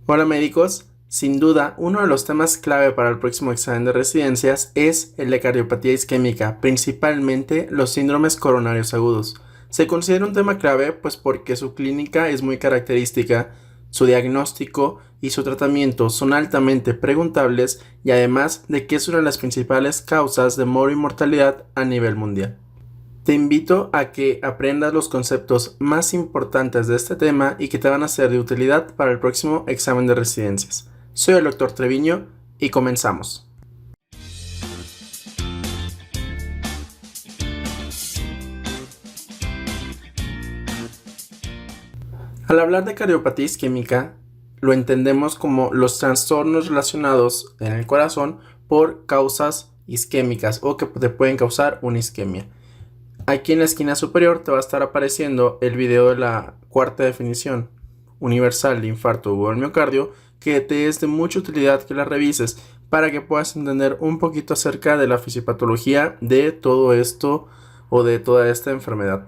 Hola médicos, sin duda uno de los temas clave para el próximo examen de residencias es el de cardiopatía isquémica, principalmente los síndromes coronarios agudos. Se considera un tema clave pues porque su clínica es muy característica, su diagnóstico y su tratamiento son altamente preguntables y además de que es una de las principales causas de moro y mortalidad a nivel mundial. Te invito a que aprendas los conceptos más importantes de este tema y que te van a ser de utilidad para el próximo examen de residencias. Soy el Dr. Treviño y comenzamos. Al hablar de cardiopatía isquémica, lo entendemos como los trastornos relacionados en el corazón por causas isquémicas o que te pueden causar una isquemia. Aquí en la esquina superior te va a estar apareciendo el video de la cuarta definición universal de infarto agudo del miocardio, que te es de mucha utilidad que la revises para que puedas entender un poquito acerca de la fisiopatología de todo esto o de toda esta enfermedad.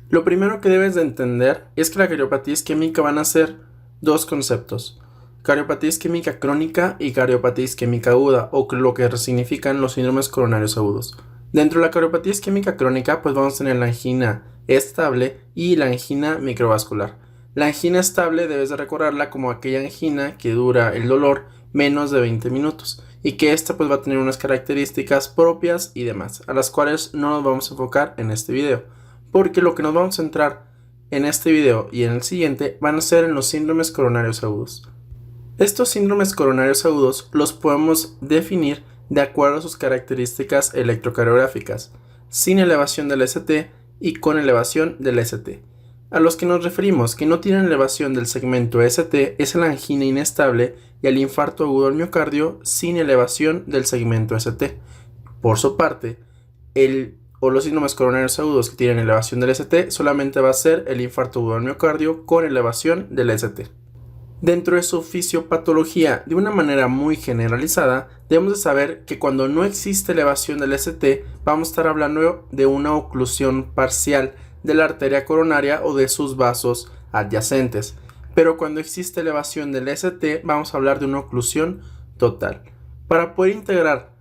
Lo primero que debes de entender es que la cardiopatía isquémica van a ser dos conceptos: cardiopatía isquémica crónica y cardiopatía isquémica aguda, o lo que significan los síndromes coronarios agudos. Dentro de la cardiopatía isquémica crónica, pues vamos a tener la angina estable y la angina microvascular. La angina estable debes de recordarla como aquella angina que dura el dolor menos de 20 minutos y que esta pues va a tener unas características propias y demás, a las cuales no nos vamos a enfocar en este video, porque lo que nos vamos a centrar en este video y en el siguiente van a ser en los síndromes coronarios agudos. Estos síndromes coronarios agudos los podemos definir de acuerdo a sus características electrocardiográficas, sin elevación del ST y con elevación del ST. A los que nos referimos que no tienen elevación del segmento ST es la angina inestable y el infarto agudo del miocardio sin elevación del segmento ST. Por su parte, los síndromes coronarios agudos que tienen elevación del ST solamente va a ser el infarto agudo del miocardio con elevación del ST. Dentro de su fisiopatología, de una manera muy generalizada, debemos de saber que cuando no existe elevación del ST, vamos a estar hablando de una oclusión parcial de la arteria coronaria o de sus vasos adyacentes. Pero cuando existe elevación del ST, vamos a hablar de una oclusión total. Para poder integrar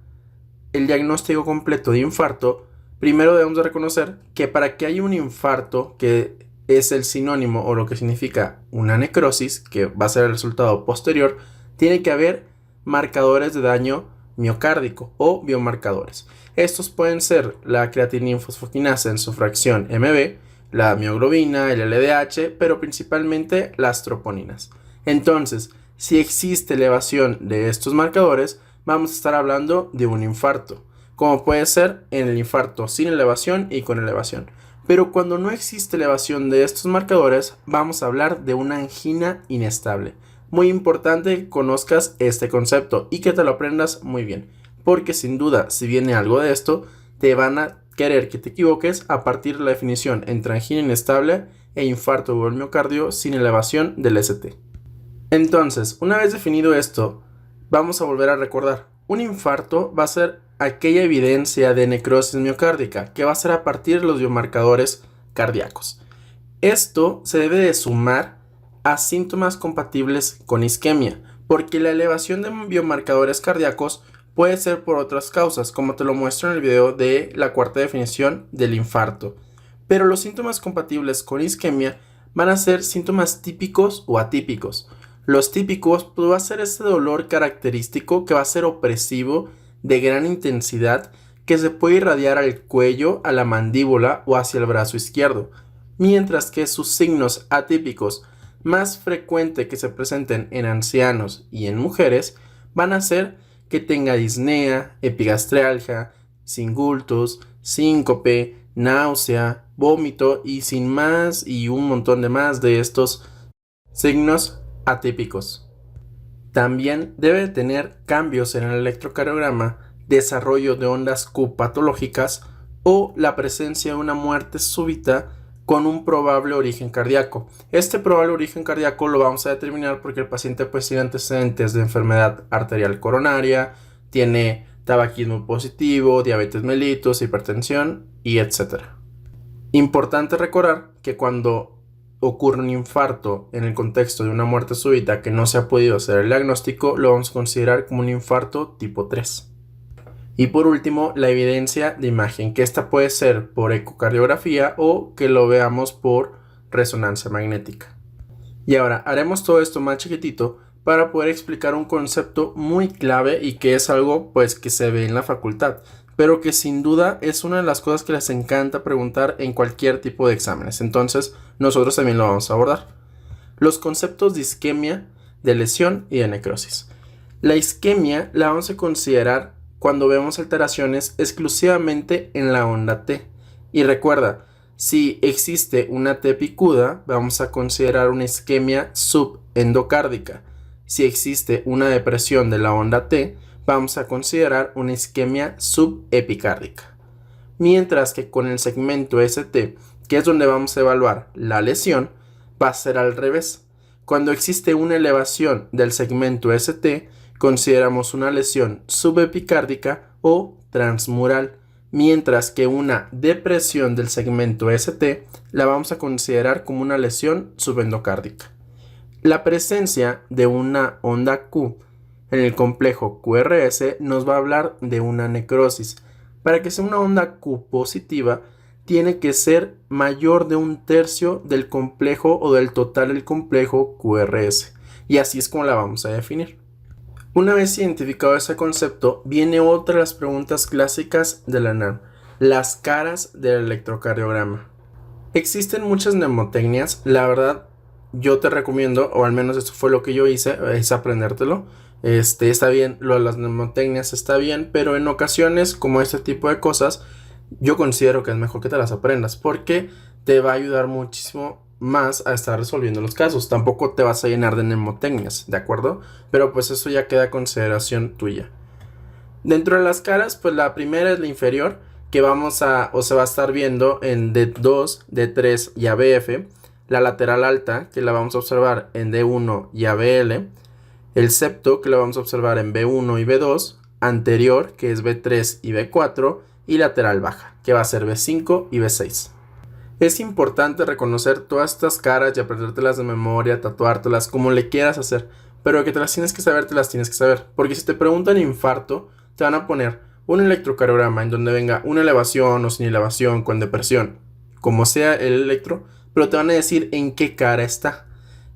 el diagnóstico completo de infarto, primero debemos de reconocer que para que haya un infarto, que es el sinónimo o lo que significa una necrosis, que va a ser el resultado posterior, tiene que haber marcadores de daño miocárdico o biomarcadores. Estos pueden ser la creatinina fosfoquinasa en su fracción MB, la mioglobina, el LDH, pero principalmente las troponinas. Entonces, si existe elevación de estos marcadores, vamos a estar hablando de un infarto, como puede ser en el infarto sin elevación y con elevación. Pero cuando no existe elevación de estos marcadores, vamos a hablar de una angina inestable. Muy importante que conozcas este concepto y que te lo aprendas muy bien, porque sin duda, si viene algo de esto, te van a querer que te equivoques a partir de la definición entre angina inestable e infarto agudo del miocardio sin elevación del ST. Entonces, una vez definido esto, vamos a volver a recordar. Un infarto va a ser aquella evidencia de necrosis miocárdica que va a ser a partir de los biomarcadores cardíacos. Esto se debe de sumar a síntomas compatibles con isquemia, porque la elevación de biomarcadores cardíacos puede ser por otras causas, como te lo muestro en el video de la cuarta definición del infarto. Pero los síntomas compatibles con isquemia van a ser síntomas típicos o atípicos. Los típicos pues va a ser este dolor característico que va a ser opresivo, de gran intensidad, que se puede irradiar al cuello, a la mandíbula o hacia el brazo izquierdo, mientras que sus signos atípicos más frecuentes que se presenten en ancianos y en mujeres van a ser que tenga disnea, epigastralgia, singultus, síncope, náusea, vómito y sin más y un montón de más de estos signos atípicos. También debe tener cambios en el electrocardiograma, desarrollo de ondas Q patológicas o la presencia de una muerte súbita con un probable origen cardíaco. Este probable origen cardíaco lo vamos a determinar porque el paciente pues tiene antecedentes de enfermedad arterial coronaria, tiene tabaquismo positivo, diabetes mellitus, hipertensión y etc. Importante recordar que cuando ocurre un infarto en el contexto de una muerte súbita que no se ha podido hacer el diagnóstico, lo vamos a considerar como un infarto tipo 3. Y por último, la evidencia de imagen, que esta puede ser por ecocardiografía o que lo veamos por resonancia magnética. Y ahora haremos todo esto más chiquitito para poder explicar un concepto muy clave y que es algo pues que se ve en la facultad, pero que sin duda es una de las cosas que les encanta preguntar en cualquier tipo de exámenes. Entonces nosotros también lo vamos a abordar. Los conceptos de isquemia, de lesión y de necrosis. La isquemia la vamos a considerar cuando vemos alteraciones exclusivamente en la onda T. Y recuerda, si existe una T picuda, vamos a considerar una isquemia subendocárdica. Si existe una depresión de la onda T, vamos a considerar una isquemia subepicárdica. Mientras que con el segmento ST, que es donde vamos a evaluar la lesión, va a ser al revés. Cuando existe una elevación del segmento ST, consideramos una lesión subepicárdica o transmural, mientras que una depresión del segmento ST la vamos a considerar como una lesión subendocárdica. La presencia de una onda Q en el complejo QRS nos va a hablar de una necrosis. Para que sea una onda Q positiva, tiene que ser mayor de 1/3 del complejo o del total del complejo QRS. Y así es como la vamos a definir. Una vez identificado ese concepto, viene otra de las preguntas clásicas de la NAM, las caras del electrocardiograma. Existen muchas mnemotecnias, la verdad yo te recomiendo, o al menos eso fue lo que yo hice, es aprendértelo. Está bien, lo de las mnemotecnias está bien, pero en ocasiones como este tipo de cosas, yo considero que es mejor que te las aprendas, porque te va a ayudar muchísimo más a estar resolviendo los casos. Tampoco te vas a llenar de mnemotecnias, ¿de acuerdo? Pero pues eso ya queda a consideración tuya. Dentro de las caras, pues la primera es la inferior, que se va a estar viendo en D2, D3 y ABF. La lateral alta, que la vamos a observar en D1 y ABL. El septo, que lo vamos a observar en B1 y B2. Anterior, que es B3 y B4. Y lateral baja, que va a ser B5 y B6. Es importante reconocer todas estas caras y aprendértelas de memoria, tatuártelas, como le quieras hacer. Pero que te las tienes que saber, te las tienes que saber. Porque si te preguntan infarto, te van a poner un electrocardiograma en donde venga una elevación o sin elevación, con depresión, como sea el electro, pero te van a decir en qué cara está.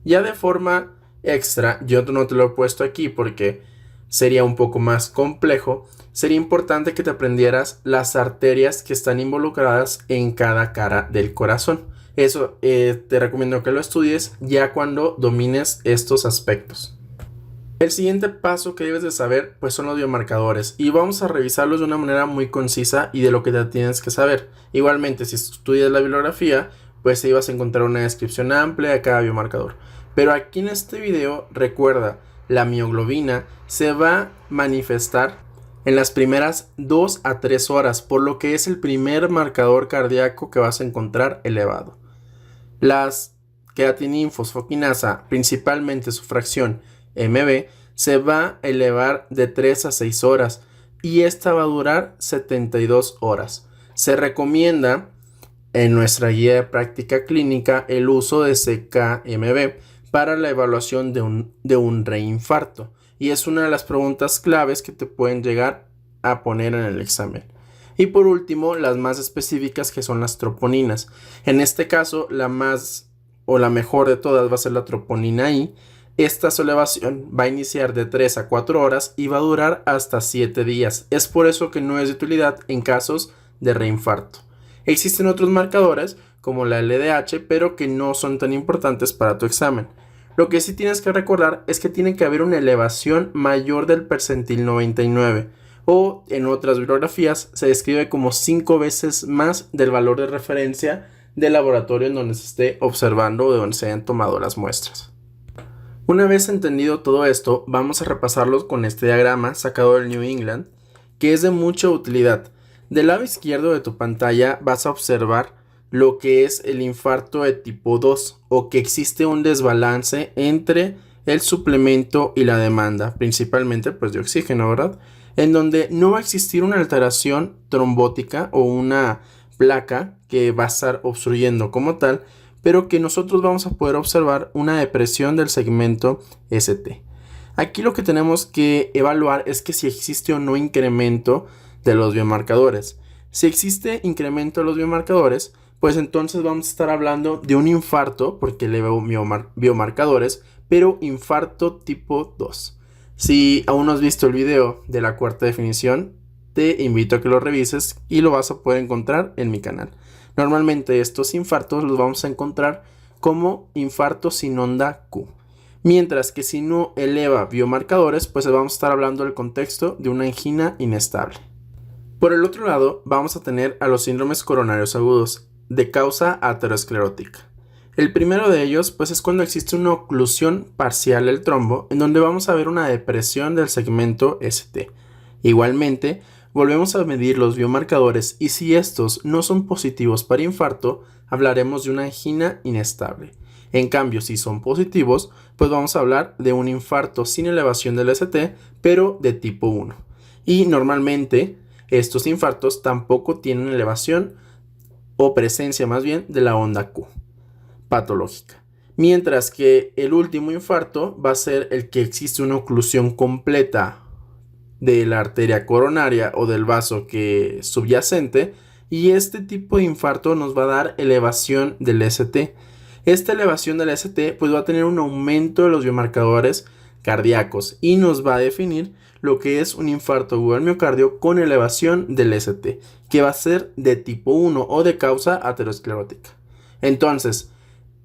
Ya de forma extra, yo no te lo he puesto aquí porque sería un poco más complejo. Sería importante que te aprendieras las arterias que están involucradas en cada cara del corazón. Eso te recomiendo que lo estudies ya cuando domines estos aspectos. El siguiente paso que debes de saber pues son los biomarcadores y vamos a revisarlos de una manera muy concisa y de lo que te tienes que saber. Igualmente, si estudias la bibliografía, pues ahí vas a encontrar una descripción amplia de cada biomarcador. Pero aquí en este video, recuerda, la mioglobina se va a manifestar en las primeras 2 a 3 horas, por lo que es el primer marcador cardíaco que vas a encontrar elevado. Las creatininfosfoquinasa, principalmente su fracción MB, se va a elevar de 3 a 6 horas y esta va a durar 72 horas. Se recomienda en nuestra guía de práctica clínica el uso de CK-MB para la evaluación de un reinfarto. Y es una de las preguntas claves que te pueden llegar a poner en el examen. Y por último, las más específicas, que son las troponinas. En este caso, la más o la mejor de todas va a ser la troponina I. Esta elevación va a iniciar de 3 a 4 horas y va a durar hasta 7 días. Es por eso que no es de utilidad en casos de reinfarto. Existen otros marcadores como la LDH, pero que no son tan importantes para tu examen. Lo que sí tienes que recordar es que tiene que haber una elevación mayor del percentil 99, o en otras bibliografías se describe como 5 veces más del valor de referencia del laboratorio en donde se esté observando o de donde se hayan tomado las muestras. Una vez entendido todo esto, vamos a repasarlo con este diagrama sacado del New England, que es de mucha utilidad. Del lado izquierdo de tu pantalla vas a observar lo que es el infarto de tipo 2, o que existe un desbalance entre el suplemento y la demanda, principalmente pues de oxígeno, ¿verdad? En donde no va a existir una alteración trombótica o una placa que va a estar obstruyendo como tal, pero que nosotros vamos a poder observar una depresión del segmento ST. Aquí lo que tenemos que evaluar es que si existe o no incremento de los biomarcadores. Si existe incremento de los biomarcadores, pues entonces vamos a estar hablando de un infarto, porque le veo biomarcadores, pero infarto tipo 2. Si aún no has visto el video de la cuarta definición, te invito a que lo revises y lo vas a poder encontrar en mi canal. Normalmente estos infartos los vamos a encontrar como infarto sin onda Q. Mientras que si no eleva biomarcadores, pues vamos a estar hablando del contexto de una angina inestable. Por el otro lado, vamos a tener a los síndromes coronarios agudos de causa aterosclerótica. El primero de ellos, pues es cuando existe una oclusión parcial del trombo, en donde vamos a ver una depresión del segmento ST. Igualmente, volvemos a medir los biomarcadores y si estos no son positivos para infarto, hablaremos de una angina inestable. En cambio, si son positivos, pues vamos a hablar de un infarto sin elevación del ST, pero de tipo 1. Y normalmente, estos infartos tampoco tienen elevación o presencia más bien de la onda Q patológica. Mientras que el último infarto va a ser el que existe una oclusión completa de la arteria coronaria o del vaso que subyacente, y este tipo de infarto nos va a dar elevación del ST. Esta elevación del ST pues va a tener un aumento de los biomarcadores cardíacos y nos va a definir lo que es un infarto agudo del miocardio con elevación del ST, que va a ser de tipo 1 o de causa aterosclerótica. Entonces,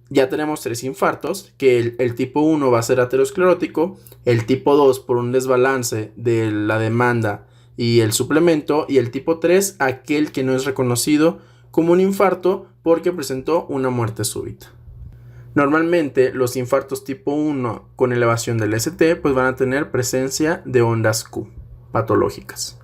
ya tenemos 3 infartos, que el tipo 1 va a ser aterosclerótico, el tipo 2 por un desbalance de la demanda y el suplemento, y el tipo 3 aquel que no es reconocido como un infarto porque presentó una muerte súbita. Normalmente los infartos tipo 1 con elevación del ST pues van a tener presencia de ondas Q patológicas.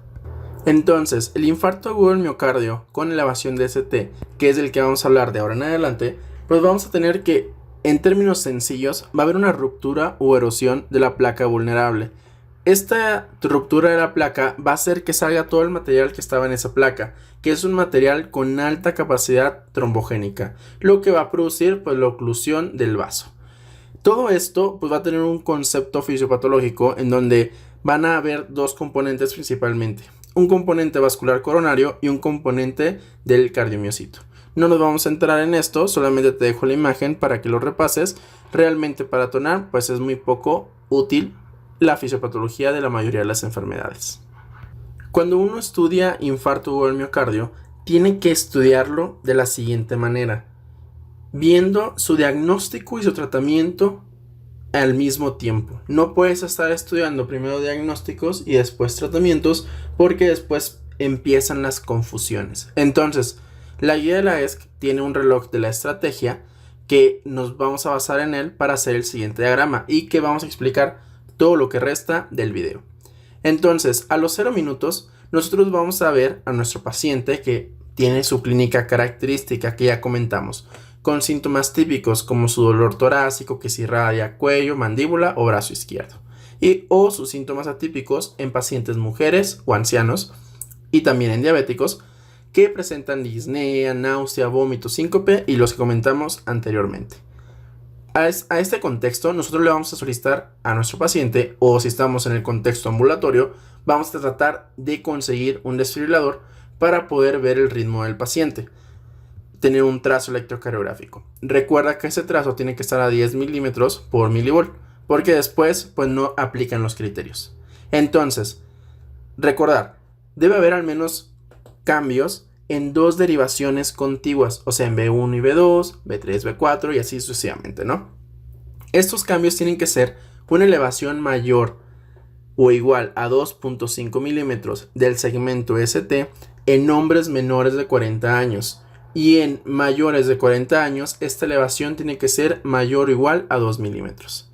Entonces, el infarto agudo del miocardio con elevación de ST, que es el que vamos a hablar de ahora en adelante, pues vamos a tener que, en términos sencillos, va a haber una ruptura o erosión de la placa vulnerable. Esta ruptura de la placa va a hacer que salga todo el material que estaba en esa placa, que es un material con alta capacidad trombogénica, lo que va a producir pues la oclusión del vaso. Todo esto pues va a tener un concepto fisiopatológico en donde van a haber dos componentes principalmente, un componente vascular coronario y un componente del cardiomiocito. No nos vamos a entrar en esto, solamente te dejo la imagen para que lo repases. Realmente para tonar pues es muy poco útil la fisiopatología de la mayoría de las enfermedades. Cuando uno estudia infarto agudo del miocardio, tiene que estudiarlo de la siguiente manera, viendo su diagnóstico y su tratamiento al mismo tiempo. No puedes estar estudiando primero diagnósticos y después tratamientos, porque después empiezan las confusiones. Entonces, la guía de la ESC tiene un reloj de la estrategia que nos vamos a basar en él para hacer el siguiente diagrama y que vamos a explicar todo lo que resta del video. Entonces, a los 0 minutos, nosotros vamos a ver a nuestro paciente que tiene su clínica característica que ya comentamos, con síntomas típicos como su dolor torácico que se irradia cuello, mandíbula o brazo izquierdo, o sus síntomas atípicos en pacientes mujeres o ancianos y también en diabéticos que presentan disnea, náusea, vómito, síncope y los que comentamos anteriormente. A este contexto nosotros le vamos a solicitar a nuestro paciente, o si estamos en el contexto ambulatorio, vamos a tratar de conseguir un desfibrilador para poder ver el ritmo del paciente, tener un trazo electrocardiográfico. Recuerda que ese trazo tiene que estar a 10 milímetros por milivolt, porque después pues no aplican los criterios. Entonces, recordar, debe haber al menos cambios en dos derivaciones contiguas, o sea en B1 y B2, B3, B4 y así sucesivamente, ¿no? Estos cambios tienen que ser una elevación mayor o igual a 2.5 milímetros del segmento ST en hombres menores de 40 años y en mayores de 40 años esta elevación tiene que ser mayor o igual a 2 milímetros,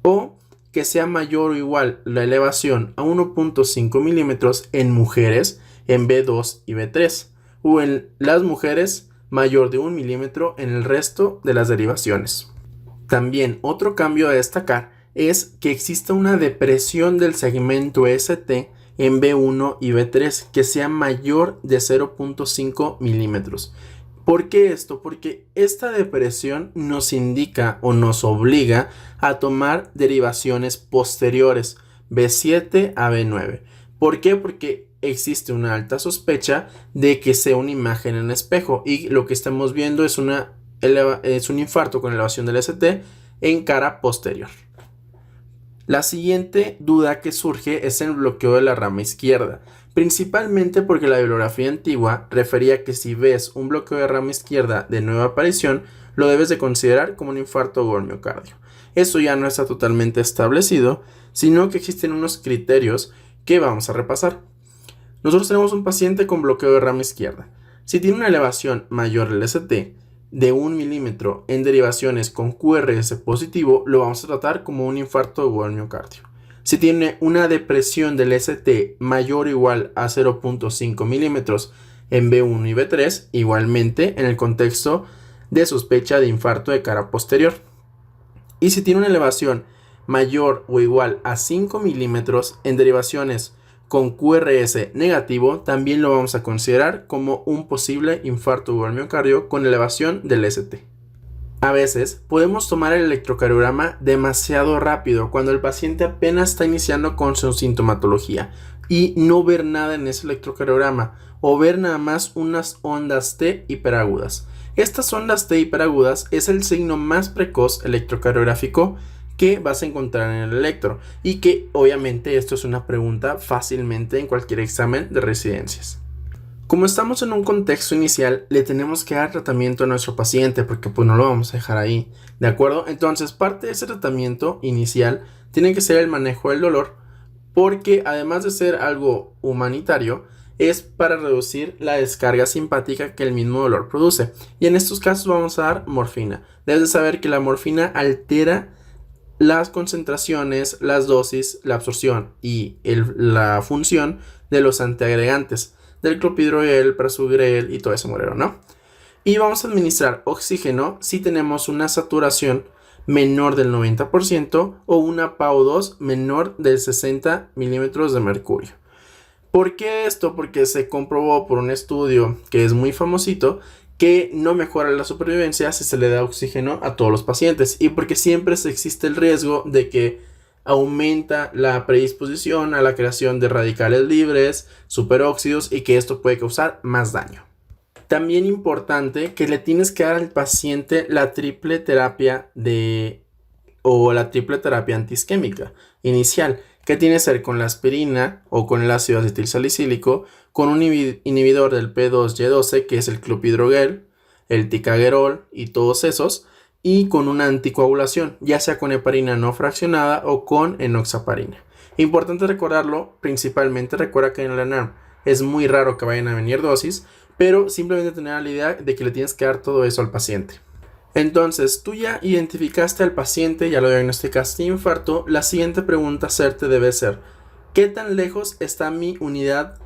o que sea mayor o igual la elevación a 1.5 milímetros en mujeres en B2 y B3, o en las mujeres mayor de 1 milímetro en el resto de las derivaciones. También otro cambio a destacar es que exista una depresión del segmento ST en B1 y B3 que sea mayor de 0.5 milímetros. ¿Por qué esto? Porque esta depresión nos indica o nos obliga a tomar derivaciones posteriores, B7 a B9. ¿Por qué? Porque existe una alta sospecha de que sea una imagen en espejo y lo que estamos viendo es un infarto con elevación del ST en cara posterior. La siguiente duda que surge es el bloqueo de la rama izquierda, principalmente porque la bibliografía antigua refería que si ves un bloqueo de rama izquierda de nueva aparición, lo debes de considerar como un infarto agudo del miocardio. Eso ya no está totalmente establecido, sino que existen unos criterios que vamos a repasar. Nosotros tenemos un paciente con bloqueo de rama izquierda. Si tiene una elevación mayor del ST de 1 milímetro en derivaciones con QRS positivo, lo vamos a tratar como un infarto agudo del miocardio. Si tiene una depresión del ST mayor o igual a 0.5 milímetros en B1 y B3, igualmente en el contexto de sospecha de infarto de cara posterior. Y si tiene una elevación mayor o igual a 5 milímetros en derivaciones con QRS negativo, también lo vamos a considerar como un posible infarto agudo del miocardio con elevación del ST. A veces podemos tomar el electrocardiograma demasiado rápido cuando el paciente apenas está iniciando con su sintomatología y no ver nada en ese electrocardiograma o ver nada más unas ondas T hiperagudas. Estas ondas T hiperagudas es el signo más precoz electrocardiográfico que vas a encontrar en el electro y que obviamente esto es una pregunta fácilmente en cualquier examen de residencias. Como estamos en un contexto inicial, le tenemos que dar tratamiento a nuestro paciente porque pues no lo vamos a dejar ahí, ¿de acuerdo? Entonces parte de ese tratamiento inicial tiene que ser el manejo del dolor porque además de ser algo humanitario, es para reducir la descarga simpática que el mismo dolor produce. Y en estos casos vamos a dar morfina. Debes de saber que la morfina altera las concentraciones, las dosis, la absorción y la función de los antiagregantes del clopidogrel, prasugrel y todo ese morero, ¿no? Y vamos a administrar oxígeno si tenemos una saturación menor del 90% o una PaO2 menor del 60 milímetros de mercurio. ¿Por qué esto? Porque se comprobó por un estudio que es muy famosito que no mejora la supervivencia si se le da oxígeno a todos los pacientes y porque siempre existe el riesgo de que aumenta la predisposición a la creación de radicales libres, superóxidos y que esto puede causar más daño. También importante que le tienes que dar al paciente la triple terapia la triple terapia antiisquémica inicial, que tiene que ser con la aspirina o con el ácido acetilsalicílico, con un inhibidor del P2Y12 que es el clopidogrel, el ticagrelor y todos esos, y con una anticoagulación, ya sea con heparina no fraccionada o con enoxaparina. Importante recordarlo, principalmente recuerda que en la NARM es muy raro que vayan a venir dosis, pero simplemente tener la idea de que le tienes que dar todo eso al paciente. Entonces, tú ya identificaste al paciente, ya lo diagnosticaste infarto, la siguiente pregunta a hacerte debe ser: ¿qué tan lejos está mi unidad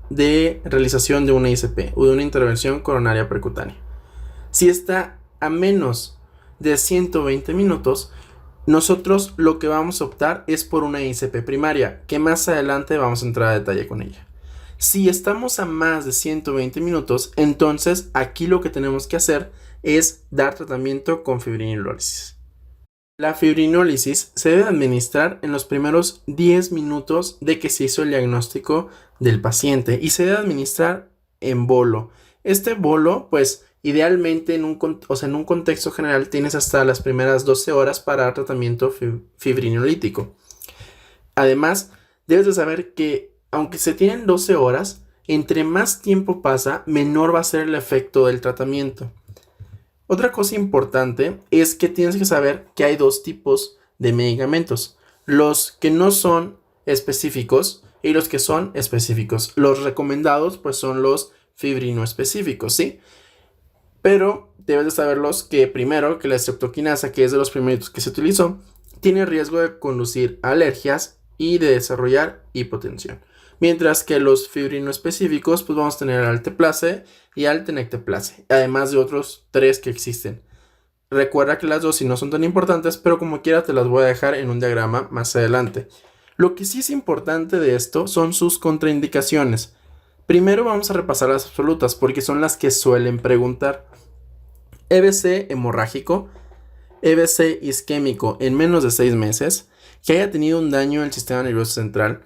de realización de una ICP o de una intervención coronaria percutánea? Si está a menos de 120 minutos, nosotros lo que vamos a optar es por una ICP primaria, que más adelante vamos a entrar a detalle con ella. Si estamos a más de 120 minutos, entonces aquí lo que tenemos que hacer es dar tratamiento con fibrinólisis. La fibrinólisis se debe administrar en los primeros 10 minutos de que se hizo el diagnóstico del paciente y se debe administrar en bolo. Este bolo, pues idealmente en un contexto general tienes hasta las primeras 12 horas para dar tratamiento fibrinolítico. Además, debes de saber que aunque se tienen 12 horas, entre más tiempo pasa, menor va a ser el efecto del tratamiento. Otra cosa importante es que tienes que saber que hay dos tipos de medicamentos: los que no son específicos y los que son específicos. Los recomendados pues son los fibrinoespecíficos, ¿sí? Pero debes de saberlos que primero que la streptokinasa, que es de los primeros que se utilizó, tiene riesgo de conducir a alergias y de desarrollar hipotensión. Mientras que los fibrinoespecíficos, pues vamos a tener al alteplase y al tenecteplase, además de otros 3 que existen. Recuerda que las dosis no son tan importantes, pero como quiera te las voy a dejar en un diagrama más adelante. Lo que sí es importante de esto son sus contraindicaciones. Primero vamos a repasar las absolutas porque son las que suelen preguntar. EBC hemorrágico, EBC isquémico en menos de 6 meses, que haya tenido un daño en el sistema nervioso central,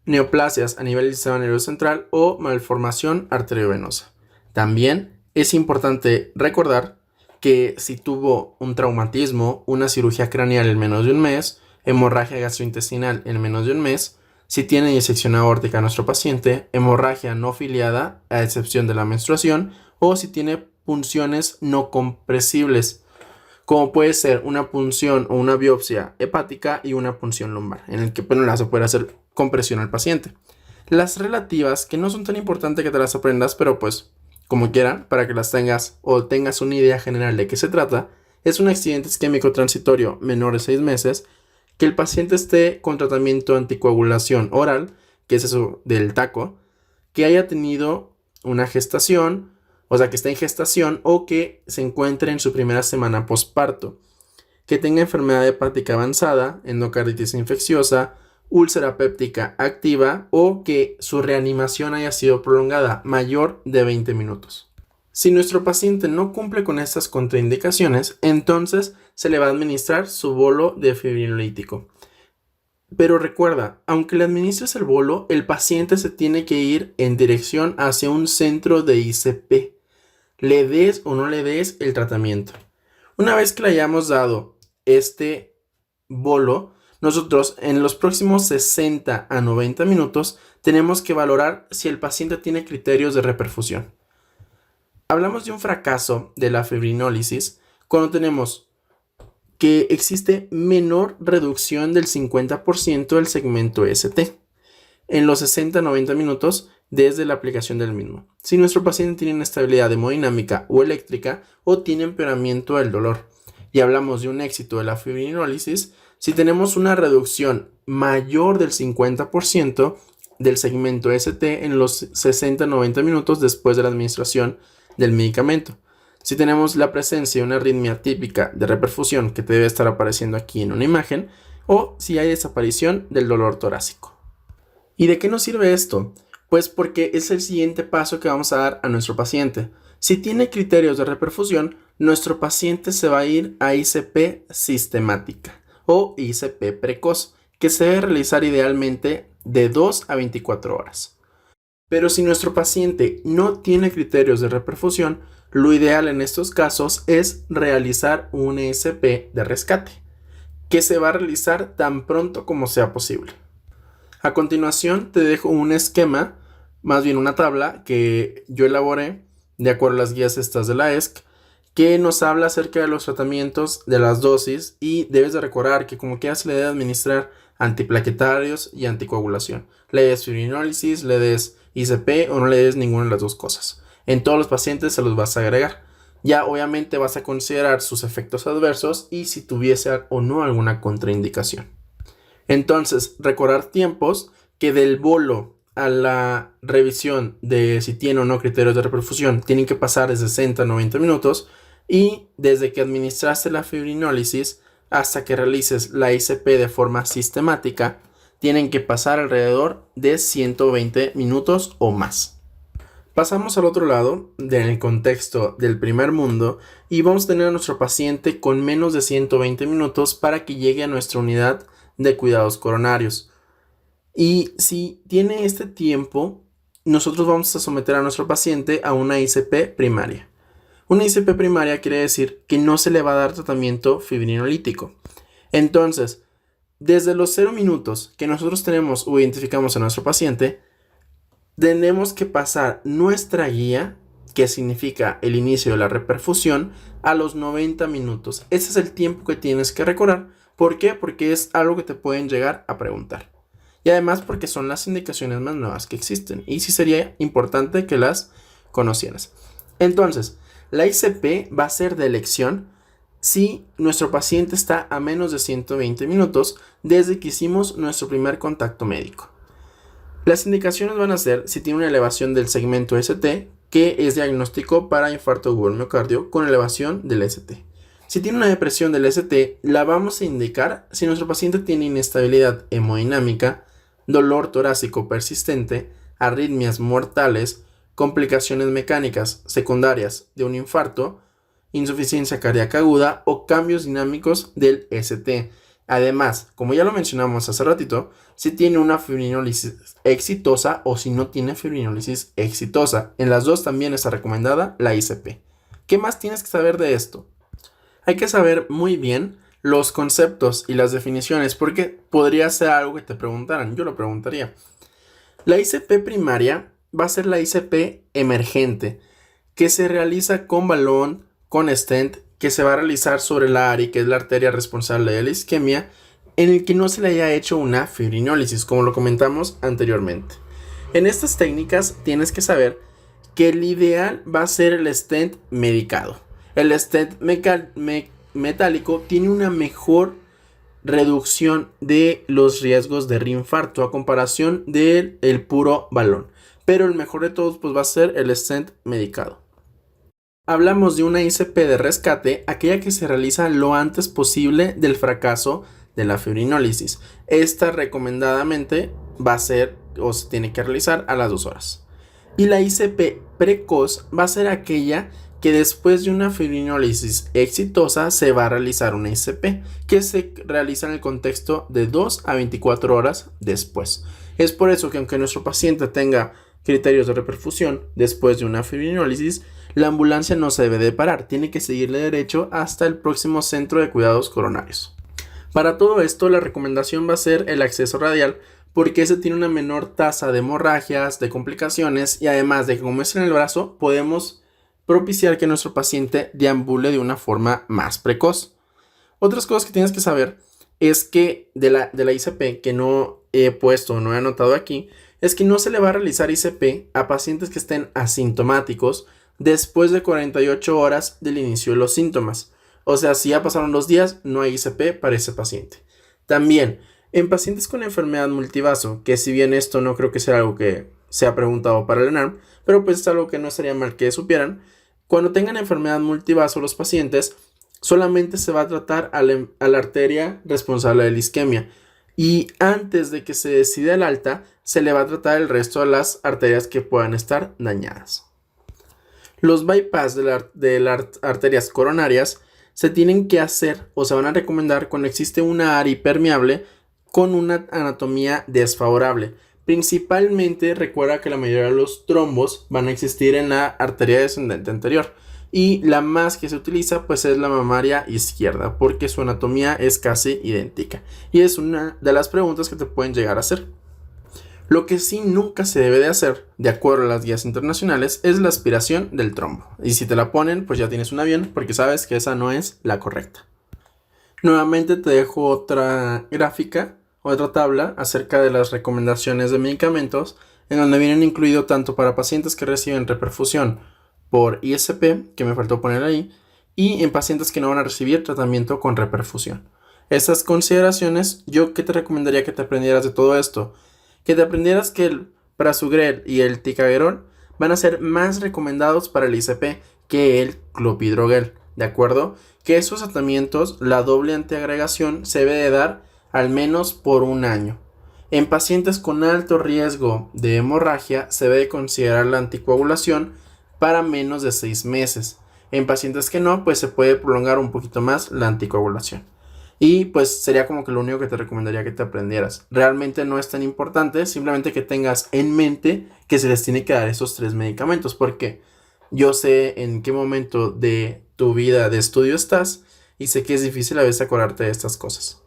neoplasias a nivel del sistema nervioso central o malformación arteriovenosa. También es importante recordar que si tuvo un traumatismo, una cirugía craneal en menos de un mes, hemorragia gastrointestinal en menos de un mes, si tiene disección aórtica nuestro paciente, hemorragia no filiada a excepción de la menstruación, o si tiene punciones no compresibles, como puede ser una punción o una biopsia hepática y una punción lumbar, en el que no la se puede hacer compresión al paciente. Las relativas, que no son tan importantes que te las aprendas, pero pues como quieran, para que las tengas o tengas una idea general de qué se trata, es un accidente isquémico transitorio menor de 6 meses, que el paciente esté con tratamiento de anticoagulación oral, que es eso del taco, que haya tenido una gestación, o sea, que esté en gestación o que se encuentre en su primera semana posparto, que tenga enfermedad hepática avanzada, endocarditis infecciosa, úlcera péptica activa o que su reanimación haya sido prolongada mayor de 20 minutos. Si nuestro paciente no cumple con estas contraindicaciones, entonces se le va a administrar su bolo de fibrinolítico. Pero recuerda, aunque le administres el bolo, el paciente se tiene que ir en dirección hacia un centro de ICP. Le des o no le des el tratamiento. Una vez que le hayamos dado este bolo, nosotros en los próximos 60 a 90 minutos tenemos que valorar si el paciente tiene criterios de reperfusión. Hablamos de un fracaso de la fibrinólisis cuando tenemos que existe menor reducción del 50% del segmento ST en los 60 a 90 minutos desde la aplicación del mismo. Si nuestro paciente tiene inestabilidad hemodinámica o eléctrica o tiene empeoramiento del dolor. Y hablamos de un éxito de la fibrinólisis si tenemos una reducción mayor del 50% del segmento ST en los 60 a 90 minutos después de la administración del medicamento. Si tenemos la presencia de una arritmia típica de reperfusión que te debe estar apareciendo aquí en una imagen, o si hay desaparición del dolor torácico. ¿Y de qué nos sirve esto? Pues porque es el siguiente paso que vamos a dar a nuestro paciente. Si tiene criterios de reperfusión, nuestro paciente se va a ir a ICP sistemática o ICP precoz, que se debe realizar idealmente de 2 a 24 horas. Pero si nuestro paciente no tiene criterios de reperfusión, lo ideal en estos casos es realizar un ICP de rescate, que se va a realizar tan pronto como sea posible. A continuación te dejo un esquema, más bien una tabla que yo elaboré de acuerdo a las guías estas de la ESC, que nos habla acerca de los tratamientos, de las dosis, y debes de recordar que como quieras se le debe administrar antiplaquetarios y anticoagulación. Le des fibrinólisis, le des ICP o no le des ninguna de las dos cosas. En todos los pacientes se los vas a agregar. Ya obviamente vas a considerar sus efectos adversos y si tuviese o no alguna contraindicación. Entonces, recordar tiempos que del bolo a la revisión de si tiene o no criterios de reperfusión tienen que pasar de 60 a 90 minutos y desde que administraste la fibrinólisis hasta que realices la ICP de forma sistemática tienen que pasar alrededor de 120 minutos o más. Pasamos al otro lado, del contexto del primer mundo, y vamos a tener a nuestro paciente con menos de 120 minutos para que llegue a nuestra unidad de cuidados coronarios. Y si tiene este tiempo, nosotros vamos a someter a nuestro paciente a una ICP primaria. Una ICP primaria quiere decir que no se le va a dar tratamiento fibrinolítico. Entonces, desde los 0 minutos que nosotros tenemos o identificamos a nuestro paciente, tenemos que pasar nuestra guía, que significa el inicio de la reperfusión, a los 90 minutos. Ese es el tiempo que tienes que recordar. ¿Por qué? Porque es algo que te pueden llegar a preguntar. Y además porque son las indicaciones más nuevas que existen. Y sí sería importante que las conocieras. Entonces, la ICP va a ser de elección si nuestro paciente está a menos de 120 minutos desde que hicimos nuestro primer contacto médico. Las indicaciones van a ser si tiene una elevación del segmento ST, que es diagnóstico para infarto agudo del miocardio con elevación del ST. Si tiene una depresión del ST, la vamos a indicar si nuestro paciente tiene inestabilidad hemodinámica, dolor torácico persistente, arritmias mortales, complicaciones mecánicas secundarias de un infarto, insuficiencia cardíaca aguda o cambios dinámicos del ST. Además, como ya lo mencionamos hace ratito, si tiene una fibrinólisis exitosa o si no tiene fibrinólisis exitosa. En las dos también está recomendada la ICP. ¿Qué más tienes que saber de esto? Hay que saber muy bien los conceptos y las definiciones porque podría ser algo que te preguntaran. Yo lo preguntaría. La ICP primaria va a ser la ICP emergente, que se realiza con balón, con stent, que se va a realizar sobre la ARI, que es la arteria responsable de la isquemia, en el que no se le haya hecho una fibrinólisis, como lo comentamos anteriormente. En estas técnicas tienes que saber que el ideal va a ser el stent medicado. El stent metálico tiene una mejor reducción de los riesgos de reinfarto a comparación del puro balón. Pero el mejor de todos pues va a ser el stent medicado. Hablamos de una ICP de rescate, aquella que se realiza lo antes posible del fracaso de la fibrinólisis. Esta recomendadamente va a ser o se tiene que realizar a las 2 horas. Y la ICP precoz va a ser aquella que después de una fibrinólisis exitosa se va a realizar una ICP que se realiza en el contexto de 2 a 24 horas después. Es por eso que aunque nuestro paciente tenga criterios de reperfusión después de una fibrinólisis, la ambulancia no se debe de parar, tiene que seguirle derecho hasta el próximo centro de cuidados coronarios. Para todo esto, la recomendación va a ser el acceso radial, porque ese tiene una menor tasa de hemorragias, de complicaciones y además de que como es en el brazo, podemos propiciar que nuestro paciente deambule de una forma más precoz. Otras cosas que tienes que saber es que de la ICP que no he puesto o no he anotado aquí, es que no se le va a realizar ICP a pacientes que estén asintomáticos después de 48 horas del inicio de los síntomas. O sea, si ya pasaron 2 días, no hay ICP para ese paciente. También, en pacientes con enfermedad multivaso, que si bien esto no creo que sea algo que se ha preguntado para el ENARM, pero pues es algo que no estaría mal que supieran, cuando tengan enfermedad multivaso los pacientes, solamente se va a tratar a la arteria responsable de la isquemia. Y antes de que se decida el alta, se le va a tratar el resto de las arterias que puedan estar dañadas. Los bypass de las arterias coronarias se tienen que hacer o se van a recomendar cuando existe una área permeable con una anatomía desfavorable. Principalmente recuerda que la mayoría de los trombos van a existir en la arteria descendente anterior y la más que se utiliza pues es la mamaria izquierda porque su anatomía es casi idéntica y es una de las preguntas que te pueden llegar a hacer. Lo que sí nunca se debe de hacer, de acuerdo a las guías internacionales, es la aspiración del trombo. Y si te la ponen, pues ya tienes un avión, porque sabes que esa no es la correcta. Nuevamente te dejo otra gráfica, otra tabla acerca de las recomendaciones de medicamentos, en donde vienen incluidos tanto para pacientes que reciben reperfusión por ISP, que me faltó poner ahí, y en pacientes que no van a recibir tratamiento con reperfusión. Esas consideraciones, yo que te recomendaría que te aprendieras de todo esto, que te aprendieras que el prasugrel y el ticagrelor van a ser más recomendados para el ICP que el clopidogrel, ¿de acuerdo? Que esos tratamientos, la doble antiagregación se debe de dar al menos por 1 año. En pacientes con alto riesgo de hemorragia se debe considerar la anticoagulación para menos de 6 meses. En pacientes que no, pues se puede prolongar un poquito más la anticoagulación. Y pues sería como que lo único que te recomendaría que te aprendieras. Realmente no es tan importante, simplemente que tengas en mente que se les tiene que dar esos 3 medicamentos. Porque yo sé en qué momento de tu vida de estudio estás y sé que es difícil a veces acordarte de estas cosas.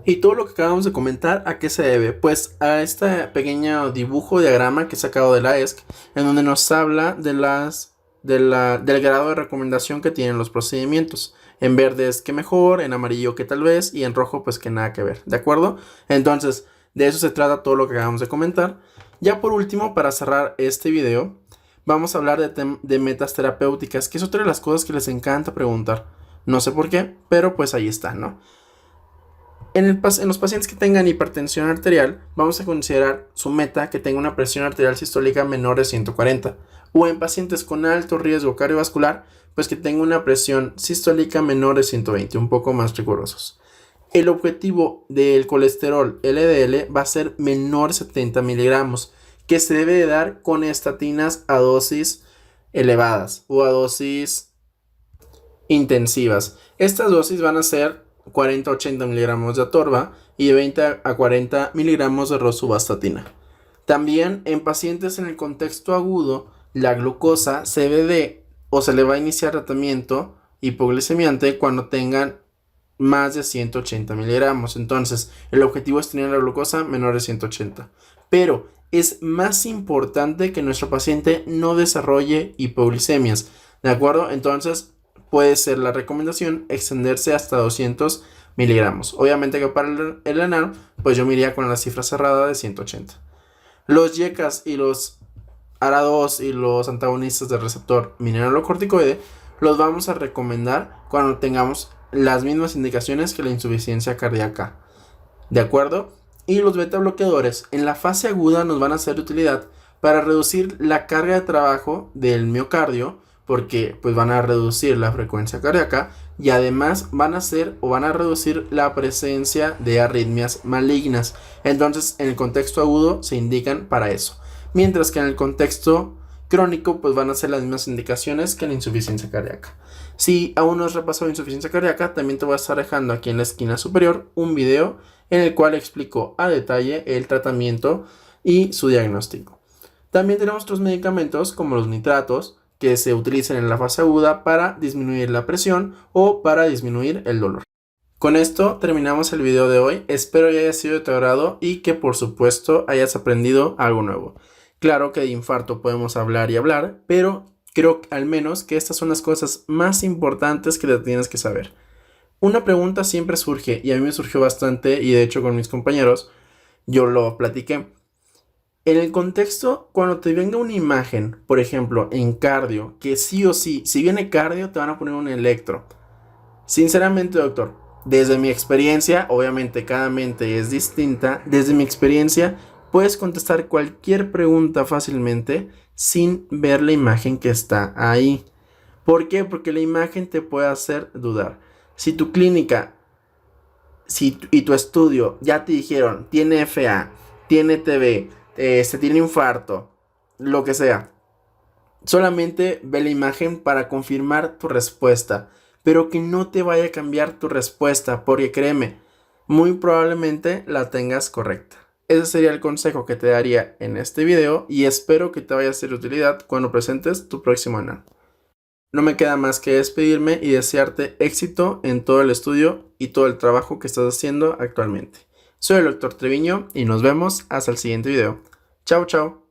Y todo lo que acabamos de comentar, ¿a qué se debe? Pues a este pequeño dibujo, diagrama que he sacado de la ESC, en donde nos habla del grado de recomendación que tienen los procedimientos. En verde es que mejor, en amarillo que tal vez y en rojo pues que nada que ver, ¿de acuerdo? Entonces, de eso se trata todo lo que acabamos de comentar. Ya por último, para cerrar este video, vamos a hablar de metas terapéuticas, que es otra de las cosas que les encanta preguntar. No sé por qué, pero pues ahí está, ¿no? En los pacientes que tengan hipertensión arterial, vamos a considerar su meta que tenga una presión arterial sistólica menor de 140. O en pacientes con alto riesgo cardiovascular, pues que tenga una presión sistólica menor de 120, un poco más rigurosos. El objetivo del colesterol LDL va a ser menor de 70 miligramos, que se debe de dar con estatinas a dosis elevadas o a dosis intensivas. Estas dosis van a ser 40 a 80 miligramos de atorva y de 20 a 40 miligramos de rosuvastatina. También en pacientes en el contexto agudo, la glucosa se le va a iniciar tratamiento hipoglicemiante cuando tengan más de 180 miligramos. Entonces, el objetivo es tener la glucosa menor de 180. Pero es más importante que nuestro paciente no desarrolle hipoglicemias, ¿de acuerdo? Entonces, puede ser la recomendación extenderse hasta 200 miligramos. Obviamente que para el ENAR, pues yo me iría con la cifra cerrada de 180. Los YECAs y los ARA2 y los antagonistas del receptor mineralocorticoide los vamos a recomendar cuando tengamos las mismas indicaciones que la insuficiencia cardíaca, ¿de acuerdo? Y los beta bloqueadores en la fase aguda nos van a ser de utilidad para reducir la carga de trabajo del miocardio, porque pues van a reducir la frecuencia cardíaca y además van a reducir la presencia de arritmias malignas. Entonces, en el contexto agudo se indican para eso, mientras que en el contexto crónico pues van a ser las mismas indicaciones que la insuficiencia cardíaca. Si aún no has repasado insuficiencia cardíaca, también te voy a estar dejando aquí en la esquina superior un video en el cual explico a detalle el tratamiento y su diagnóstico. También tenemos otros medicamentos como los nitratos que se utilizan en la fase aguda para disminuir la presión o para disminuir el dolor. Con esto terminamos el video de hoy. Espero que haya sido de tu agrado y que por supuesto hayas aprendido algo nuevo. Claro que de infarto podemos hablar y hablar, pero creo al menos que estas son las cosas más importantes que te tienes que saber. Una pregunta siempre surge, y a mí me surgió bastante, y de hecho con mis compañeros yo lo platiqué. En el contexto, cuando te venga una imagen, por ejemplo, en cardio, que sí o sí, si viene cardio, te van a poner un electro. Sinceramente, doctor, desde mi experiencia, obviamente cada mente es distinta, desde mi experiencia puedes contestar cualquier pregunta fácilmente sin ver la imagen que está ahí. ¿Por qué? Porque la imagen te puede hacer dudar. Si tu clínica y tu estudio ya te dijeron, tiene FA, tiene TB, tiene infarto, lo que sea, solamente ve la imagen para confirmar tu respuesta, pero que no te vaya a cambiar tu respuesta, porque créeme, muy probablemente la tengas correcta. Ese sería el consejo que te daría en este video y espero que te vaya a ser de utilidad cuando presentes tu próximo ENAR. No me queda más que despedirme y desearte éxito en todo el estudio y todo el trabajo que estás haciendo actualmente. Soy el Dr. Treviño y nos vemos hasta el siguiente video. Chao, chao.